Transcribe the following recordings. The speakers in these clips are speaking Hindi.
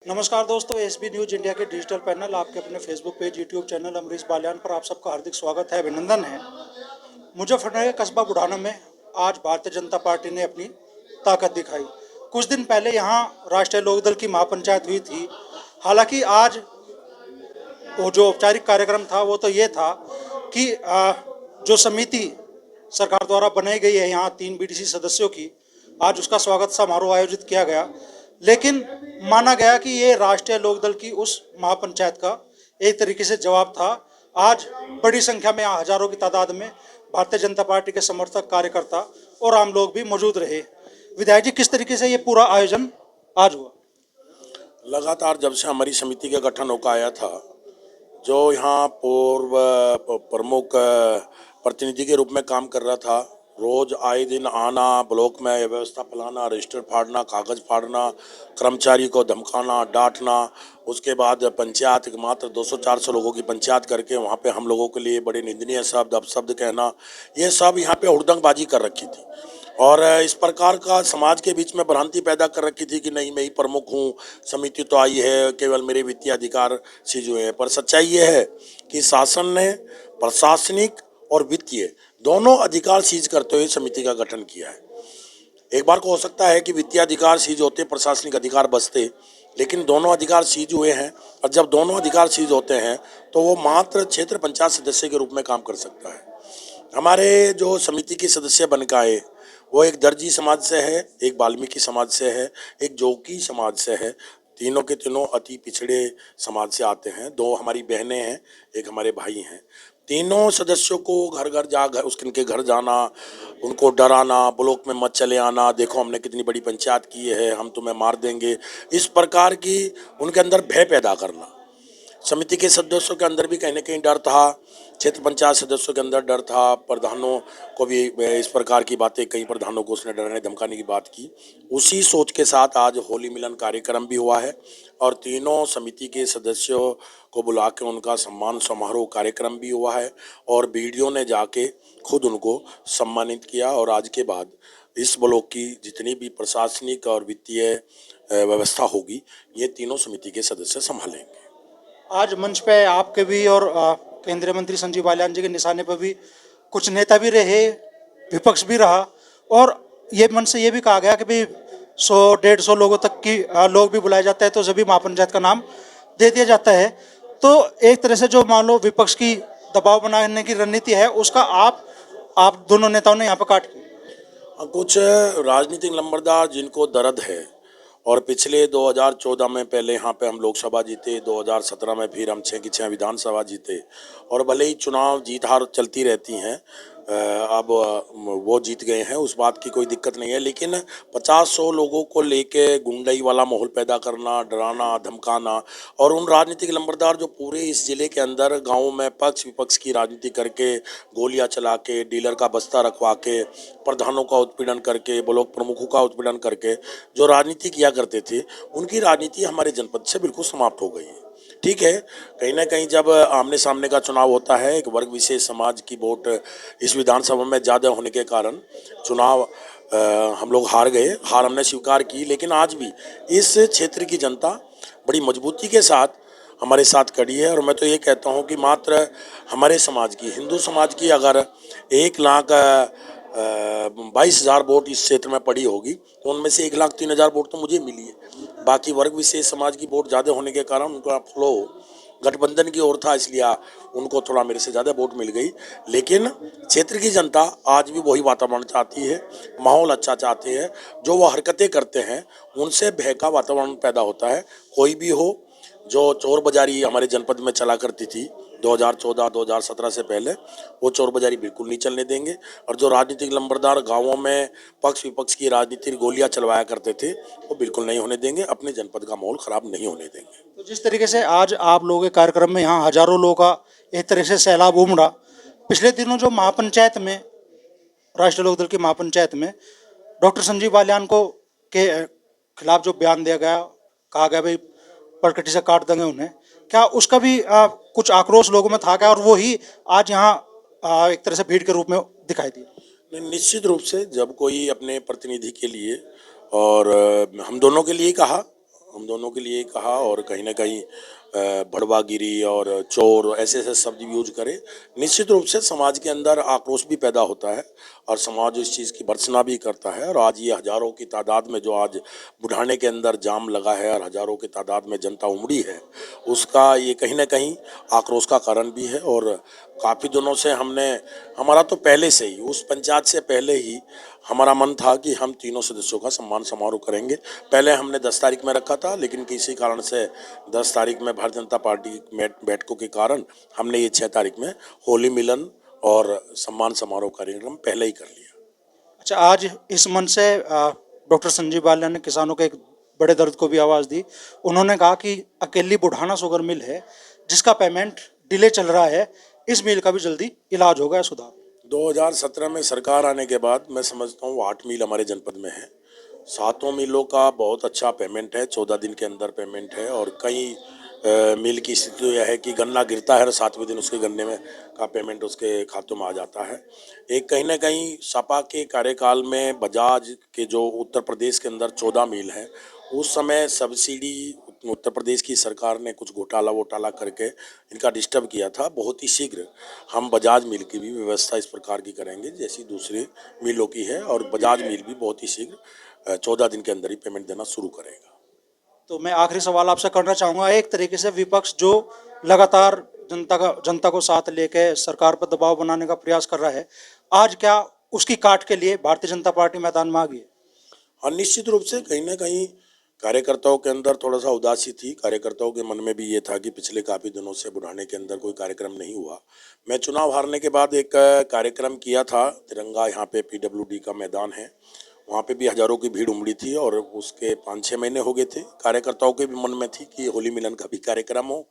नमस्कार दोस्तों, एसबी न्यूज इंडिया के डिजिटल पैनल आपके अपने Facebook page, YouTube channel Amrish Baliyan पर आप सबका हार्दिक स्वागत है, अभिनंदन है। मुजफ्फरनगर के कस्बा बुढ़ाना में आज भारतीय जनता पार्टी ने अपनी ताकत दिखाई। कुछ दिन पहले यहां राष्ट्रीय लोकदल की महापंचायत हुई थी। हालांकि आज वो जो औपचारिक कार्यक्रम था वो तो ये था कि जो समिति सरकार द्वारा बनाई गई है यहाँ 3 बीडीसी सदस्यों की, आज उसका स्वागत समारोह आयोजित किया गया। लेकिन माना गया कि ये राष्ट्रीय लोकदल की उस महापंचायत का एक तरीके से जवाब था। आज बड़ी संख्या में, यहाँ हजारों की तादाद में भारतीय जनता पार्टी के समर्थक, कार्यकर्ता और आम लोग भी मौजूद रहे। विधायक जी, किस तरीके से ये पूरा आयोजन आज हुआ? लगातार जब से हमारी समिति का गठन होकर आया था, जो यहाँ पूर्व प्रमुख प्रतिनिधि के रूप में काम कर रहा था, रोज आए दिन आना, ब्लॉक में व्यवस्था फैलाना, रजिस्टर फाड़ना, कागज फाड़ना, कर्मचारी को धमकाना, डांटना, उसके बाद पंचायत मात्र 200-400 लोगों की पंचायत करके वहाँ पे हम लोगों के लिए बड़े निंदनीय शब्द, अपशब्द कहना, ये सब यहाँ पे हुड़दंगबाजी कर रखी थी। और इस प्रकार का समाज के बीच में भ्रांति पैदा कर रखी थी कि नहीं, मैं ही प्रमुख हूँ, समिति तो आई है, केवल मेरे वित्तीय अधिकार सीज हुए हैं। पर सच्चाई ये है कि शासन ने प्रशासनिक और वित्तीय दोनों अधिकार सीज करते हुए समिति का गठन किया है। एक बार को हो सकता है कि वित्तीय अधिकार सीज होते, प्रशासनिक अधिकार बचते, लेकिन दोनों अधिकार सीज हुए हैं। और जब दोनों अधिकार सीज होते हैं तो वो मात्र क्षेत्र पंचायत सदस्य के रूप में काम कर सकता है। हमारे जो समिति के सदस्य बन के आए, वो एक दर्जी समाज से है, एक वाल्मीकि समाज से है, एक जोगी समाज से है। तीनों के तीनों अति पिछड़े समाज से आते हैं। 2 हमारी बहनें हैं, एक हमारे भाई हैं। तीनों सदस्यों को घर घर जा घर उनके घर जाना, उनको डराना, ब्लॉक में मत चले आना, देखो हमने कितनी बड़ी पंचायत की है, हम तुम्हें मार देंगे, इस प्रकार की उनके अंदर भय पैदा करना। समिति के सदस्यों के अंदर भी कहीं ना कहीं डर था, क्षेत्र पंचायत सदस्यों के अंदर डर था, प्रधानों को भी इस प्रकार की बातें, कई प्रधानों को उसने डराने धमकाने की बात की। उसी सोच के साथ आज होली मिलन कार्यक्रम भी हुआ है और तीनों समिति के सदस्यों को बुला के उनका सम्मान समारोह कार्यक्रम भी हुआ है और बीडीओ ने जाके खुद उनको सम्मानित किया। और आज के बाद इस ब्लॉक की जितनी भी प्रशासनिक और वित्तीय व्यवस्था होगी, ये तीनों समिति के सदस्य संभालेंगे। आज मंच पे आपके भी और केंद्रीय मंत्री संजीव बालियान जी के निशाने पर भी कुछ नेता भी रहे, विपक्ष भी रहा, और ये मन से ये भी कहा गया कि भाई 100-150 लोगों तक की लोग भी बुलाए जाते हैं तो सभी महापंचायत का नाम दे दिया जाता है। तो एक तरह से जो मान लो विपक्ष की दबाव बनाने की रणनीति है, उसका आप दोनों नेताओं ने यहाँ पर काट किया। कुछ राजनीतिक लंबरदार जिनको दर्द है, और पिछले 2014 में पहले यहाँ पे हम लोकसभा जीते, 2017 में फिर हम 6 की 6 विधानसभा जीते, और भले ही चुनाव जीत हार चलती रहती हैं, अब वो जीत गए हैं, उस बात की कोई दिक्कत नहीं है। लेकिन 50-100 लोगों को लेके गुंडई वाला माहौल पैदा करना, डराना, धमकाना, और उन राजनीतिक लंबरदार जो पूरे इस जिले के अंदर गाँव में पक्ष विपक्ष की राजनीति करके, गोलियां चला के, डीलर का बस्ता रखवा के, प्रधानों का उत्पीड़न करके, ब्लॉक प्रमुखों का उत्पीड़न करके जो राजनीति किया करते थे, उनकी राजनीति हमारे जनपद से बिल्कुल समाप्त हो गई है। ठीक है, कहीं ना कहीं जब आमने सामने का चुनाव होता है, एक वर्ग विशेष समाज की वोट इस विधानसभा में ज़्यादा होने के कारण चुनाव हम लोग हार गए, हार हमने स्वीकार की। लेकिन आज भी इस क्षेत्र की जनता बड़ी मजबूती के साथ हमारे साथ खड़ी है। और मैं तो ये कहता हूँ कि मात्र हमारे समाज की, हिंदू समाज की अगर 1,22,000 वोट इस क्षेत्र में पड़ी होगी, तो उनमें से 1,03,000 वोट तो मुझे मिली है। बाकी वर्ग विशेष समाज की वोट ज़्यादा होने के कारण उनका फ्लो गठबंधन की ओर था, इसलिए उनको थोड़ा मेरे से ज़्यादा वोट मिल गई। लेकिन क्षेत्र की जनता आज भी वही वातावरण चाहती है, माहौल अच्छा चाहते हैं। जो वो हरकतें करते हैं उनसे भय का वातावरण पैदा होता है। कोई भी हो, जो चोर बाजारी हमारे जनपद में चला करती थी 2014-2017 से पहले, वो चोर बाजारी बिल्कुल नहीं चलने देंगे। और जो राजनीतिक लंबरदार गांवों में पक्ष विपक्ष की राजनीति गोलियां चलवाया करते थे, वो बिल्कुल नहीं होने देंगे। अपने जनपद का माहौल खराब नहीं होने देंगे। तो जिस तरीके से आज आप लोगों के कार्यक्रम में यहाँ हजारों लोगों का एक तरह से सैलाब उमड़ा, पिछले दिनों जो महापंचायत में, राष्ट्रीय लोकदल की महापंचायत में डॉक्टर संजीव बालियान को के खिलाफ जो बयान दिया गया, कहा गया भाई परकटी से काट देंगे उन्हें, क्या उसका भी कुछ आक्रोश लोगों में था क्या, और वो ही आज यहाँ एक तरह से भीड़ के रूप में दिखाई दिया? निश्चित रूप से जब कोई अपने प्रतिनिधि के लिए, और हम दोनों के लिए कहा, हम दोनों के लिए कहा, और कहीं ना कहीं भड़वागिरी और चोर ऐसे ऐसे शब्द यूज करे। निश्चित रूप से समाज के अंदर आक्रोश भी पैदा होता है और समाज इस चीज़ की भर्त्सना भी करता है। और आज ये हजारों की तादाद में जो आज बुढ़ाने के अंदर जाम लगा है और हजारों की तादाद में जनता उमड़ी है, उसका ये कहीं ना कहीं आक्रोश का कारण भी है। और काफ़ी दिनों से हमारा तो पहले से ही उस पंचायत से पहले ही हमारा मन था कि हम तीनों सदस्यों का सम्मान समारोह करेंगे। पहले हमने 10 तारीख में रखा था, लेकिन किसी कारण से 10 तारीख में भारतीय जनता पार्टी बैठकों के कारण हमने ये 6 तारीख में होली मिलन और सम्मान समारोह कार्यक्रम पहले ही कर लिया। अच्छा, आज इस मन से डॉक्टर संजीव बालियान ने किसानों के एक बड़े दर्द को भी आवाज़ दी। उन्होंने कहा कि अकेली बुढ़ाना शुगर मिल है जिसका पेमेंट डिले चल रहा है, इस मिल का भी जल्दी इलाज होगा, सुधार। 2017 में सरकार आने के बाद मैं समझता हूँ 8 मिल हमारे जनपद में है। 7 मिलों का बहुत अच्छा पेमेंट है, 14 दिन के अंदर पेमेंट है। और कई मिल की स्थिति यह है कि गन्ना गिरता है और 7वें दिन उसके गन्ने में का पेमेंट उसके खातों में आ जाता है। एक कहीं ना कहीं सपा के कार्यकाल में बजाज के जो उत्तर प्रदेश के अंदर 14 मिल है, उस समय सब्सिडी उत्तर प्रदेश की सरकार ने कुछ घोटाला वोटाला करके इनका डिस्टर्ब किया था। बहुत ही शीघ्र हम बजाज मिल की भी व्यवस्था इस प्रकार की करेंगे जैसी दूसरी मिलों की है, और बजाज मिल भी बहुत ही शीघ्र 14 दिन के अंदर ही पेमेंट देना शुरू करेगा। तो मैं आखिरी सवाल आपसे करना चाहूँगा। एक तरीके से विपक्ष जो लगातार जनता को साथ लेके सरकार पर दबाव बनाने का प्रयास कर रहा है, आज क्या उसकी काट के लिए भारतीय जनता पार्टी मैदान में आ गई है? हाँ, निश्चित रूप से कहीं ना कहीं कार्यकर्ताओं के अंदर थोड़ा सा उदासी थी। कार्यकर्ताओं के मन में भी ये था कि पिछले काफ़ी दिनों से बुढ़ाने के अंदर कोई कार्यक्रम नहीं हुआ। मैं चुनाव हारने के बाद एक कार्यक्रम किया था, तिरंगा यहाँ पे PWD का मैदान है, वहाँ पे भी हजारों की भीड़ उमड़ी थी। और उसके 5-6 महीने हो गए थे। कार्यकर्ताओं के भी मन में थी कि होली मिलन का भी कार्यक्रम हो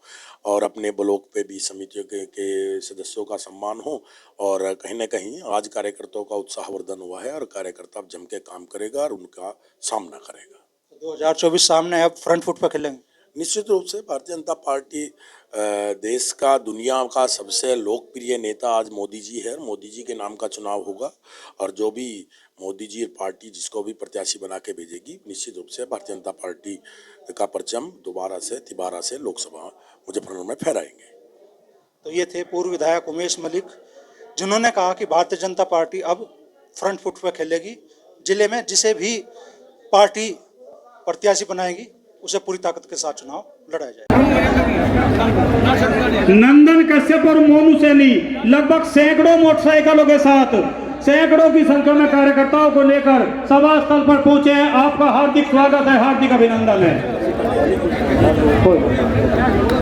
और अपने ब्लॉक पे भी समितियों के सदस्यों का सम्मान हो। और कहीं ना कहीं आज कार्यकर्ताओं का उत्साहवर्धन हुआ है और कार्यकर्ता अब जम के काम करेगा और उनका सामना करेगा। 2024 सामने, अब फ्रंट फुट पर खेलेंगे। निश्चित रूप से भारतीय जनता पार्टी देश का, दुनिया का सबसे लोकप्रिय नेता आज मोदी जी है। मोदी जी के नाम का चुनाव होगा और जो भी मोदी जी पार्टी जिसको भी प्रत्याशी बना के भेजेगी, निश्चित रूप से भारतीय जनता पार्टी का परचम तिबारा से लोकसभा मुजफ्फरनगर में फहराएंगे। तो ये थे पूर्व विधायक उमेश मलिक, जिन्होंने कहा कि भारतीय जनता पार्टी अब फ्रंट फुट पर खेलेगी। जिले में जिसे भी पार्टी प्रत्याशी बनाएगी उसे पूरी ताकत के साथ चुनाव लड़ाया जाएगा। नंदन कश्यप और मोनू सैनी लगभग सैकड़ों मोटरसाइकिलों के साथ सैकड़ों की संख्या में कार्यकर्ताओं को लेकर सभा स्थल पर पहुंचे हैं। आपका हार्दिक स्वागत है, हार्दिक अभिनंदन है।